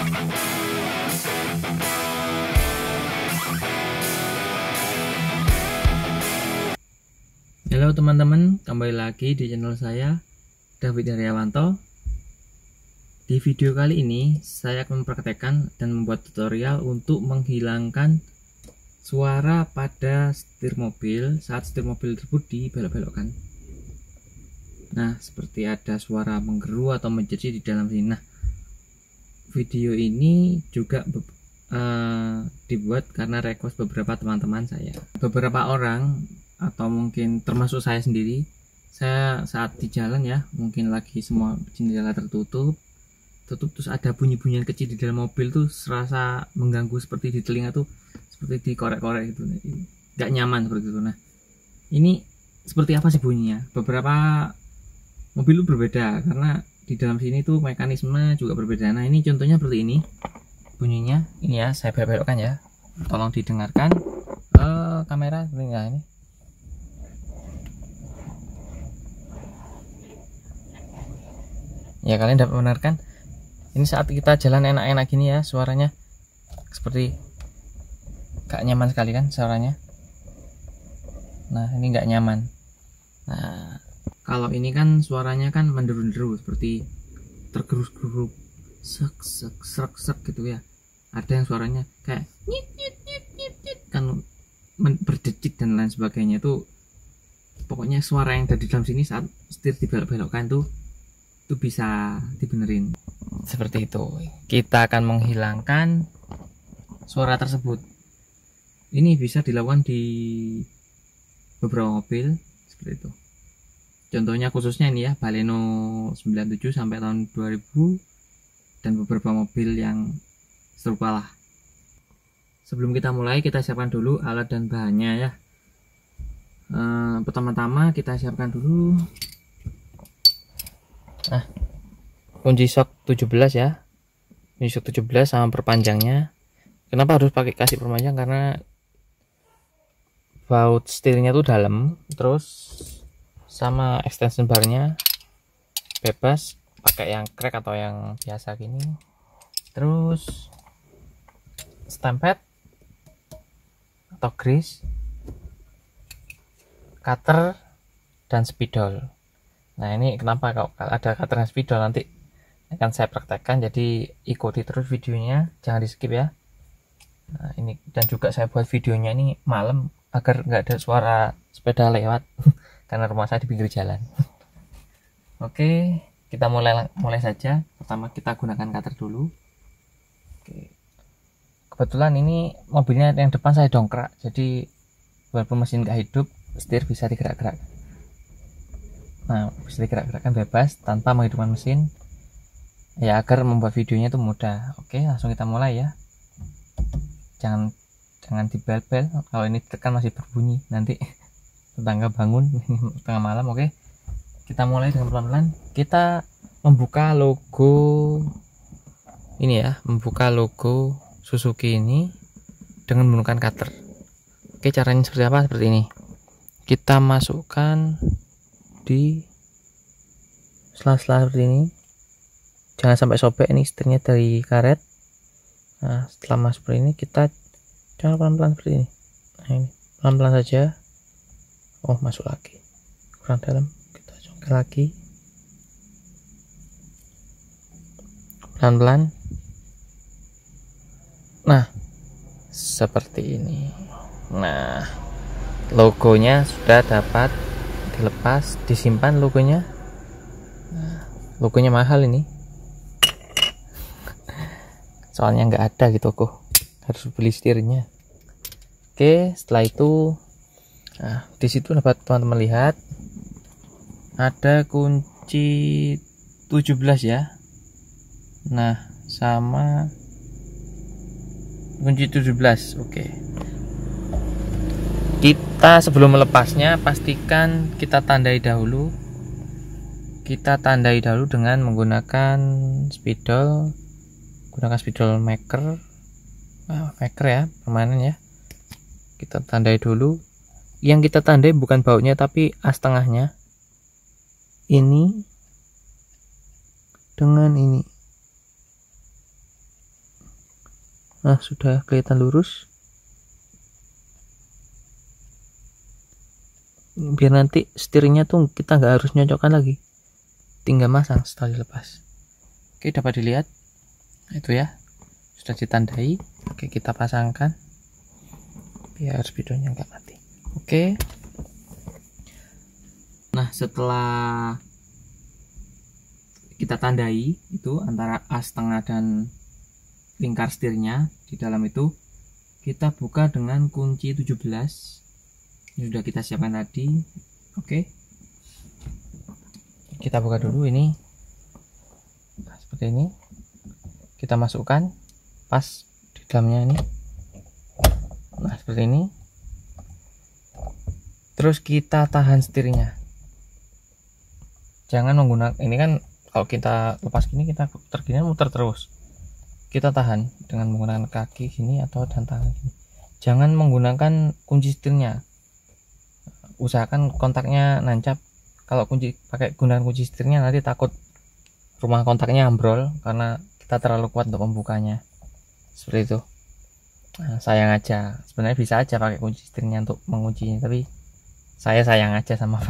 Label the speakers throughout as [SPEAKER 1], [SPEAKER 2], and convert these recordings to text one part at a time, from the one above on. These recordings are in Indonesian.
[SPEAKER 1] Halo teman-teman, kembali lagi di channel saya, David Heriawanto. Di video kali ini saya akan mempraktekkan dan membuat tutorial untuk menghilangkan suara pada setir mobil saat setir mobil tersebut dibelok-belokkan. Nah, seperti ada suara menggeru atau menjerit di dalam sini. Nah, video ini juga dibuat karena request beberapa teman-teman saya. Beberapa orang atau mungkin termasuk saya sendiri, saya saat di jalan ya, mungkin lagi semua jendela tertutup terus ada bunyi-bunyian kecil di dalam mobil tuh serasa mengganggu, seperti di telinga tuh seperti dikorek-korek gitu, nggak nyaman seperti itu. Nah, ini seperti apa sih bunyinya? Beberapa mobil itu berbeda karena di dalam sini tuh mekanisme juga berbeda. Nah, ini contohnya seperti ini bunyinya. Ini ya, saya belok-belokkan ya, tolong didengarkan kamera sebenarnya ini. Ya, kalian dapat mendengarkan ini saat kita jalan enak-enak gini ya, suaranya seperti gak nyaman sekali kan suaranya. Nah, ini gak nyaman. Nah, kalau ini kan suaranya kan menderu-deru seperti tergerus-gerus, sek gitu ya. Ada yang suaranya kayak nyit nyit nyit nyit nyit kan, berdecit dan lain sebagainya. Itu pokoknya suara yang ada di dalam sini saat setir dibelok-belokkan itu bisa dibenerin seperti itu. Kita akan menghilangkan suara tersebut. Ini bisa dilakukan di beberapa mobil seperti itu. Contohnya khususnya ini ya, Baleno 97 sampai tahun 2000 dan beberapa mobil yang serupa lah. Sebelum kita mulai, kita siapkan dulu alat dan bahannya ya. Pertama-tama kita siapkan dulu kunci shock 17 ya, kunci shock 17 sama perpanjangnya. Kenapa harus pakai kasih perpanjang? Karena baut setirnya tuh dalam, terus sama extension barnya bebas, pakai yang crack atau yang biasa gini. Terus stamp pad atau grease, cutter dan spidol. Nah, ini kenapa kalau ada cutter dan spidol nanti akan saya praktekkan, jadi ikuti terus videonya, jangan di skip ya. Nah, ini dan juga saya buat videonya ini malam agar nggak ada suara sepeda lewat karena rumah saya di pinggir jalan. Oke, kita mulai saja. Pertama kita gunakan cutter dulu. Oke. Kebetulan ini mobilnya yang depan saya dongkrak, jadi walaupun mesin nggak hidup, setir bisa digerak-gerak. Nah, bisa digerak-gerakkan bebas tanpa menghidupkan mesin ya, agar membuat videonya itu mudah. Oke, langsung kita mulai ya. Jangan dibel-bel, kalau ini tekan masih berbunyi nanti tetangga bangun tengah malam. Oke, kita mulai dengan pelan-pelan. Kita membuka logo ini ya, membuka logo Suzuki ini dengan menggunakan cutter. Oke, caranya seperti apa? Seperti ini. Kita masukkan di sela-sela seperti ini, jangan sampai sobek ini setirnya dari karet. Nah, setelah masuk seperti ini, kita jangan pelan-pelan seperti ini. Nah, ini pelan-pelan saja. Oh, masuk lagi kurang dalam, kita congkel lagi pelan-pelan. Nah, seperti ini. Nah, logonya sudah dapat dilepas, disimpan logonya. Nah, logonya mahal ini soalnya nggak ada gitu kok, harus beli setirnya. Oke, setelah itu nah, di situ dapat teman-teman lihat ada kunci 17 ya. Nah, sama kunci 17. Oke, kita sebelum melepasnya pastikan kita tandai dahulu. Kita tandai dahulu dengan menggunakan spidol. Gunakan spidol maker, maker ya, permanen ya. Kita tandai dulu. Yang kita tandai bukan bautnya tapi as tengahnya. Ini dengan ini. Nah, sudah kelihatan lurus. Biar nanti setirnya tuh kita nggak harus nyocokkan lagi, tinggal masang setelah dilepas. Oke, dapat dilihat itu ya, sudah ditandai. Oke, kita pasangkan biar spidolnya nggak mati. Oke, nah setelah kita tandai itu antara as tengah dan lingkar setirnya di dalam itu, kita buka dengan kunci 17. Ini sudah kita siapkan tadi. Oke, kita buka dulu ini. Nah, seperti ini kita masukkan pas di dalamnya ini. Nah, seperti ini. Terus kita tahan setirnya, jangan menggunakan ini kan, kalau kita lepas gini kita muter terus. Kita tahan dengan menggunakan kaki gini atau dan tangan gini. Jangan menggunakan kunci setirnya, usahakan kontaknya nancap. Kalau pakai gunakan kunci setirnya, nanti takut rumah kontaknya ambrol karena kita terlalu kuat untuk membukanya. Seperti itu. Nah, sayang aja, sebenarnya bisa aja pakai kunci setirnya untuk menguncinya, tapi saya sayang aja sama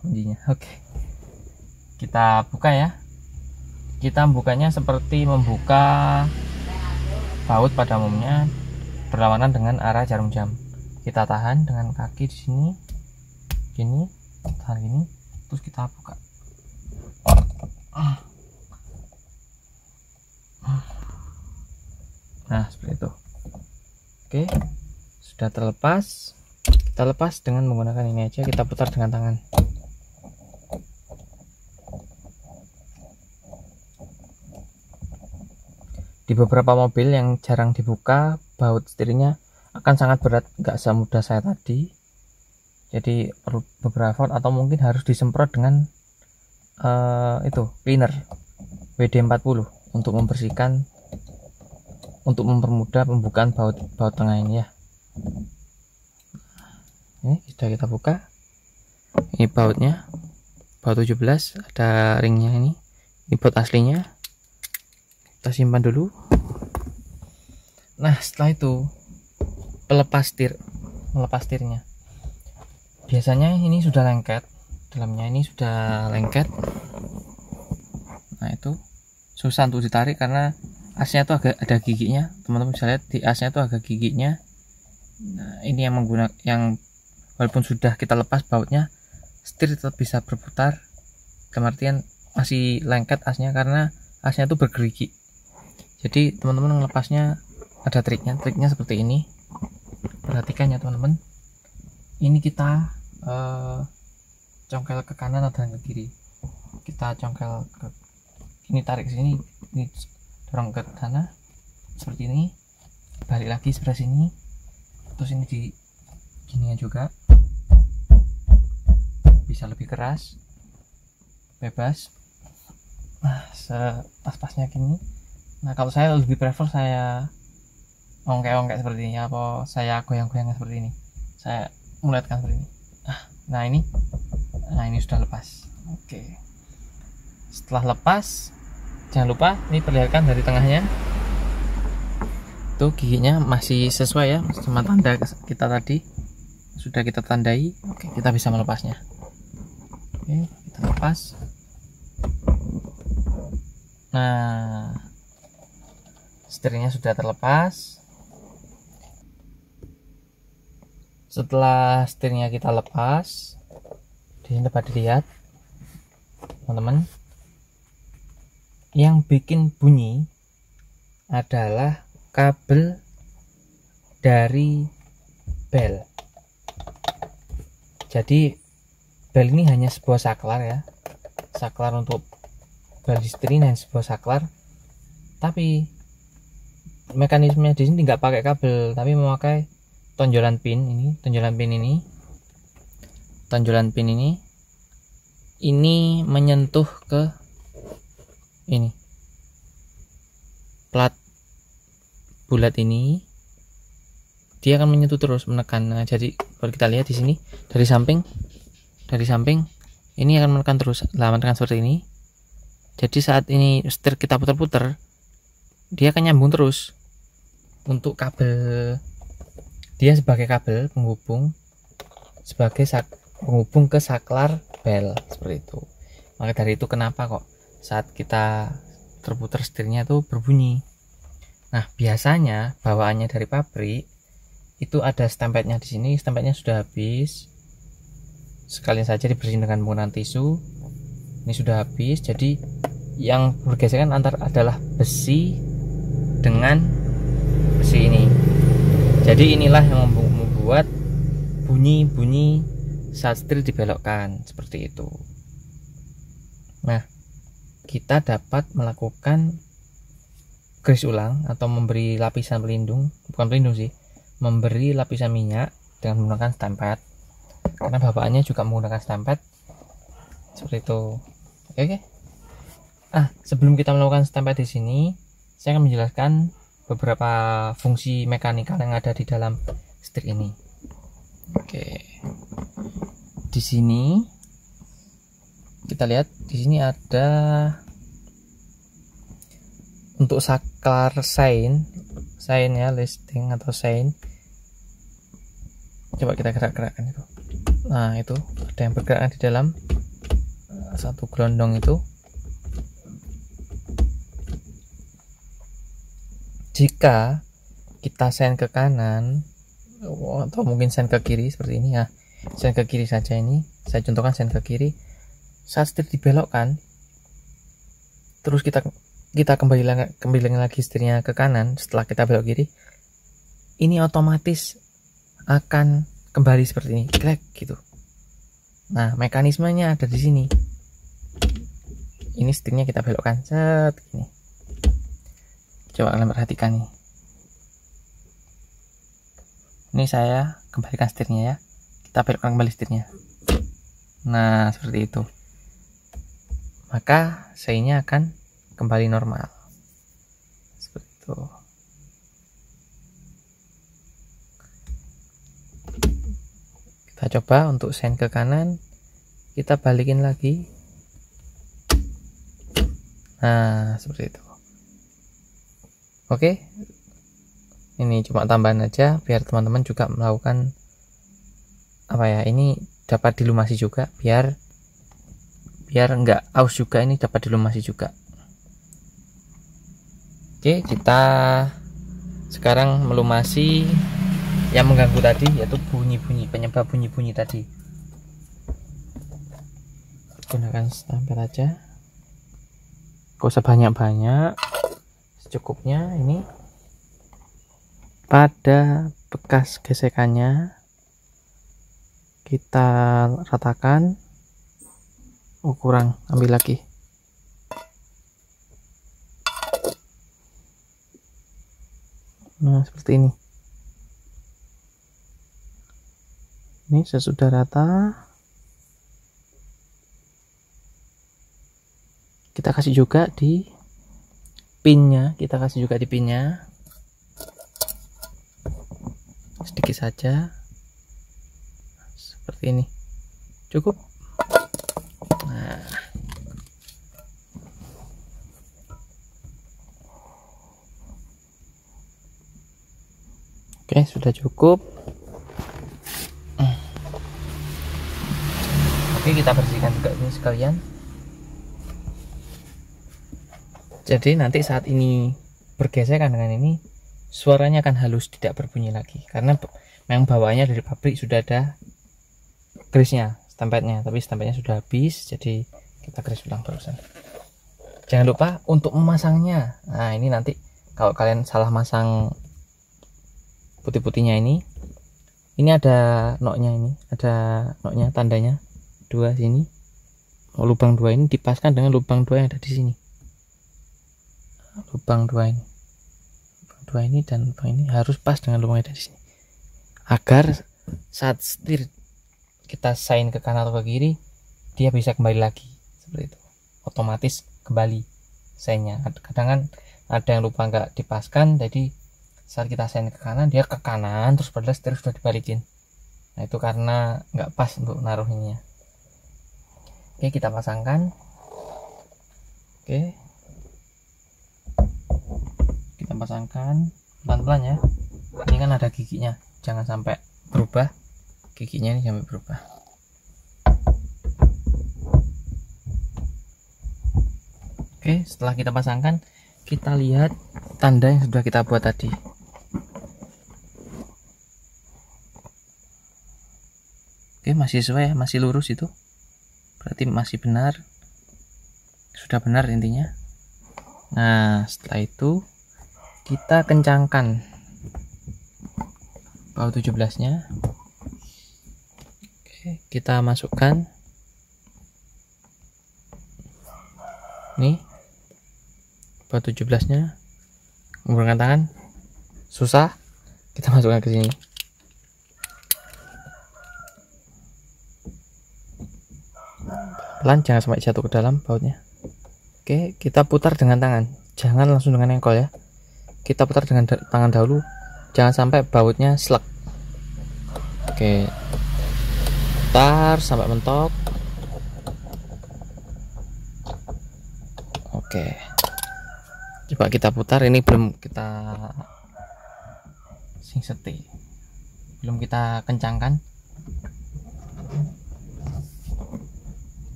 [SPEAKER 1] kuncinya. Oke, kita buka ya. Kita membukanya seperti membuka baut pada umumnya, berlawanan dengan arah jarum jam. Kita tahan dengan kaki di sini, gini, tahan gini, terus kita buka. Nah, seperti itu. Oke, sudah terlepas. Kita lepas dengan menggunakan ini aja, kita putar dengan tangan. Di beberapa mobil yang jarang dibuka, baut setirnya akan sangat berat, nggak semudah saya tadi. Jadi perlu beberapa effort atau mungkin harus disemprot dengan cleaner WD-40 untuk membersihkan, untuk mempermudah pembukaan baut tengah ini ya. Ini sudah kita buka. Ini bautnya, baut 17, ada ringnya ini baut aslinya. Kita simpan dulu. Nah, setelah itu melepas tirnya. Biasanya ini sudah lengket, dalamnya ini sudah lengket. Nah, itu susah untuk ditarik karena asnya itu agak ada giginya. Teman-teman bisa lihat di asnya itu agak giginya. Nah, ini yang walaupun sudah kita lepas bautnya, setir tetap bisa berputar. Kemudian masih lengket asnya karena asnya itu bergerigi. Jadi teman-teman melepasnya ada triknya seperti ini. Perhatikan ya teman-teman. Ini kita congkel ke kanan atau ke kiri. Kita congkel ke ini, tarik sini, ini dorong ke sana seperti ini, balik lagi sebelah sini, terus ini di gininya juga bisa lebih keras, bebas. Nah, sepas-pasnya gini. Nah, kalau saya lebih prefer saya ongkek-ongkek seperti ini, apa saya goyang-goyang seperti ini, saya muletkan seperti ini. Nah ini sudah lepas. Oke, setelah lepas jangan lupa ini perlihatkan dari tengahnya tuh, giginya masih sesuai ya sama tanda kita tadi, sudah kita tandai. Oke, kita bisa melepasnya. Oke, kita lepas. Nah, setirnya sudah terlepas. Setelah setirnya kita lepas, di sini dapat dilihat teman-teman, yang bikin bunyi adalah kabel dari bel. Jadi bel ini hanya sebuah saklar ya, saklar untuk bel di setir ini hanya sebuah saklar, tapi mekanismenya di sini nggak pakai kabel, tapi memakai tonjolan pin ini, tonjolan pin ini menyentuh ke ini plat bulat ini, dia akan menyentuh terus, menekan. Nah, jadi kalau kita lihat di sini dari samping ini akan menekan terus, menekan seperti ini. Jadi saat ini setir kita putar-putar, dia akan nyambung terus. untuk kabel, dia sebagai kabel penghubung, sebagai penghubung ke saklar bel seperti itu. Maka dari itu kenapa kok saat kita terputar setirnya itu berbunyi. Nah, biasanya bawaannya dari pabrik itu ada stempelnya di sini. Stempelnya sudah habis, sekalian saja dibersihin dengan menggunakan tisu. Ini sudah habis, jadi yang bergesekan adalah besi dengan besi ini. Jadi inilah yang membuat bunyi-bunyi saat setir dibelokkan seperti itu. Nah, kita dapat melakukan grease ulang atau memberi lapisan pelindung, bukan pelindung sih, memberi lapisan minyak dengan menggunakan stempet, karena bawaannya juga menggunakan stempet seperti itu. Oke. Sebelum kita melakukan stempet di sini, saya akan menjelaskan beberapa fungsi mekanikal yang ada di dalam setir ini. Oke. Di sini kita lihat, di sini ada untuk saklar sein ya, listing atau sein. Coba kita gerak-gerakkan itu. Nah, itu ada yang bergerak di dalam satu gelondong itu. Jika kita sein ke kanan atau mungkin sein ke kiri seperti ini ya, sein ke kiri saja, ini saya contohkan sein ke kiri. Saat setir dibelokkan, terus kita kembali lagi setirnya ke kanan setelah kita belok kiri, ini otomatis akan kembali seperti ini, klek gitu. Nah, mekanismenya ada di sini. Ini setirnya kita belokkan set ini. Coba kalian perhatikan nih. Ini saya kembalikan setirnya ya. Kita belokkan kembali setirnya. Nah, seperti itu. Maka seinnya akan kembali normal. Seperti itu. Kita coba untuk sein ke kanan. Kita balikin lagi. Nah, seperti itu. Oke, ini cuma tambahan aja biar teman-teman juga melakukan ini dapat dilumasi juga, biar enggak aus juga, ini dapat dilumasi juga. Oke, kita sekarang melumasi yang mengganggu tadi, yaitu bunyi-bunyi, penyebab bunyi-bunyi tadi. Gunakan stempel aja, gak usah banyak-banyak, secukupnya. Ini pada bekas gesekannya kita ratakan. Kurang, ambil lagi. Nah, seperti ini. Ini sesudah rata, kita kasih juga di pinnya, sedikit saja seperti ini, cukup. Nah, oke, sudah cukup. Oke, kita bersihkan juga ini sekalian. Jadi nanti saat ini bergesekan dengan ini, suaranya akan halus, tidak berbunyi lagi, karena memang bawaannya dari pabrik sudah ada grease-nya, stempelnya, tapi stempelnya sudah habis, jadi kita grease ulang barusan. Jangan lupa untuk memasangnya. Nah, ini nanti kalau kalian salah masang putih-putihnya ini ada noknya, ini ada noknya, tandanya 2 sini. Lubang 2 ini dipaskan dengan lubang 2 yang ada di sini. Lubang 2 ini. Lubang 2 ini dan lubang ini harus pas dengan lubang yang ada di sini. Agar saat setir kita sein ke kanan atau ke kiri, dia bisa kembali lagi seperti itu, otomatis kembali seinnya. Kadang kan ada yang lupa nggak dipaskan, jadi saat kita sein ke kanan, dia ke kanan terus padahal setir sudah dibalikin. Nah, itu karena nggak pas untuk naruh ininya. Oke, kita pasangkan. Oke, kita pasangkan pelan-pelan ya. Ini kan ada giginya, jangan sampai berubah giginya, ini sampai berubah. Oke, setelah kita pasangkan, kita lihat tanda yang sudah kita buat tadi. Oke, masih sesuai ya, masih lurus itu. Berarti masih benar. Sudah benar intinya. Nah, setelah itu kita kencangkan baut 17-nya. Oke, kita masukkan. Nih. Baut 17-nya. Menggunakan tangan susah. Kita masukkan ke sini. Pelan, jangan sampai jatuh ke dalam bautnya. Oke, kita putar dengan tangan, jangan langsung dengan engkol ya. Kita putar dengan tangan dahulu, jangan sampai bautnya slek. Oke, putar sampai mentok. Oke, coba kita putar. Ini belum kita singseti, belum kita kencangkan.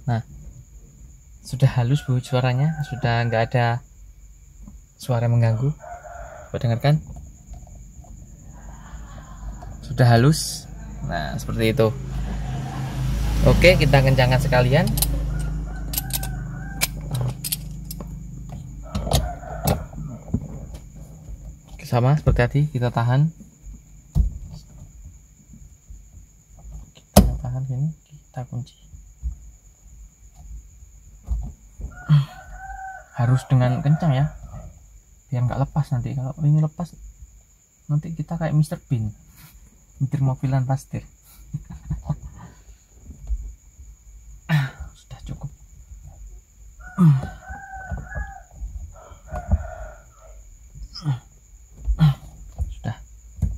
[SPEAKER 1] Nah, sudah halus bu suaranya, sudah nggak ada suara mengganggu. Coba dengarkan, sudah halus. Nah, seperti itu. Oke, kita kencangkan sekalian. Sama seperti tadi, kita tahan sini, kita kunci. Harus dengan kencang ya, biar nggak lepas nanti. Kalau ini lepas nanti kita kayak Mr. Bean nyetir mobilan pastir. Sudah cukup.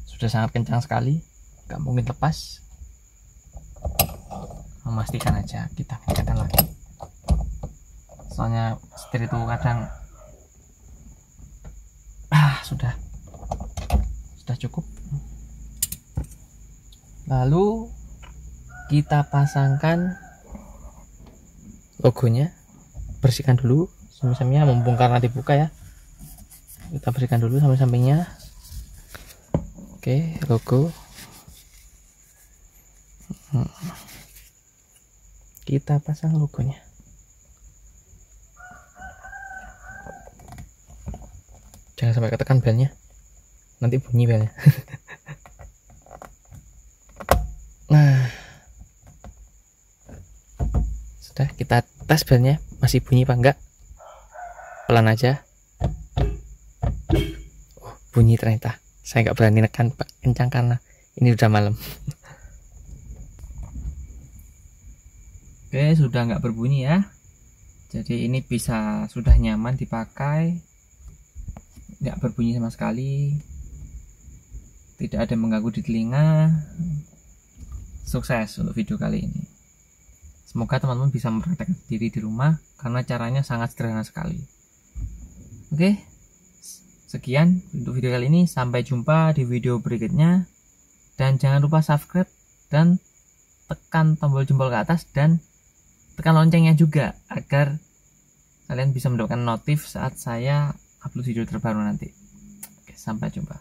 [SPEAKER 1] Sudah sangat kencang sekali, nggak mungkin lepas. Memastikan aja, kita kencangkan lagi. Soalnya setir itu kadang sudah cukup. Lalu kita pasangkan logonya. Bersihkan dulu samping-sampingnya, mumpung karena dibuka ya. Kita bersihkan dulu samping-sampingnya. Oke, logo. Kita pasang logonya. Jangan sampai ketekan belnya, nanti bunyi belnya. Nah, sudah, kita tes belnya masih bunyi apa enggak. Pelan aja. Oh, bunyi ternyata. Saya nggak berani nekan kencang karena ini udah malam. Oke, sudah nggak berbunyi ya. Jadi ini bisa sudah nyaman dipakai. Nggak berbunyi sama sekali, tidak ada mengganggu di telinga. Sukses untuk video kali ini. Semoga teman-teman bisa mempraktekkan sendiri di rumah, karena caranya sangat sederhana sekali. Oke, sekian untuk video kali ini. Sampai jumpa di video berikutnya, dan jangan lupa subscribe dan tekan tombol jempol ke atas dan tekan loncengnya juga, agar kalian bisa mendapatkan notif saat saya upload video terbaru nanti. Oke, sampai jumpa.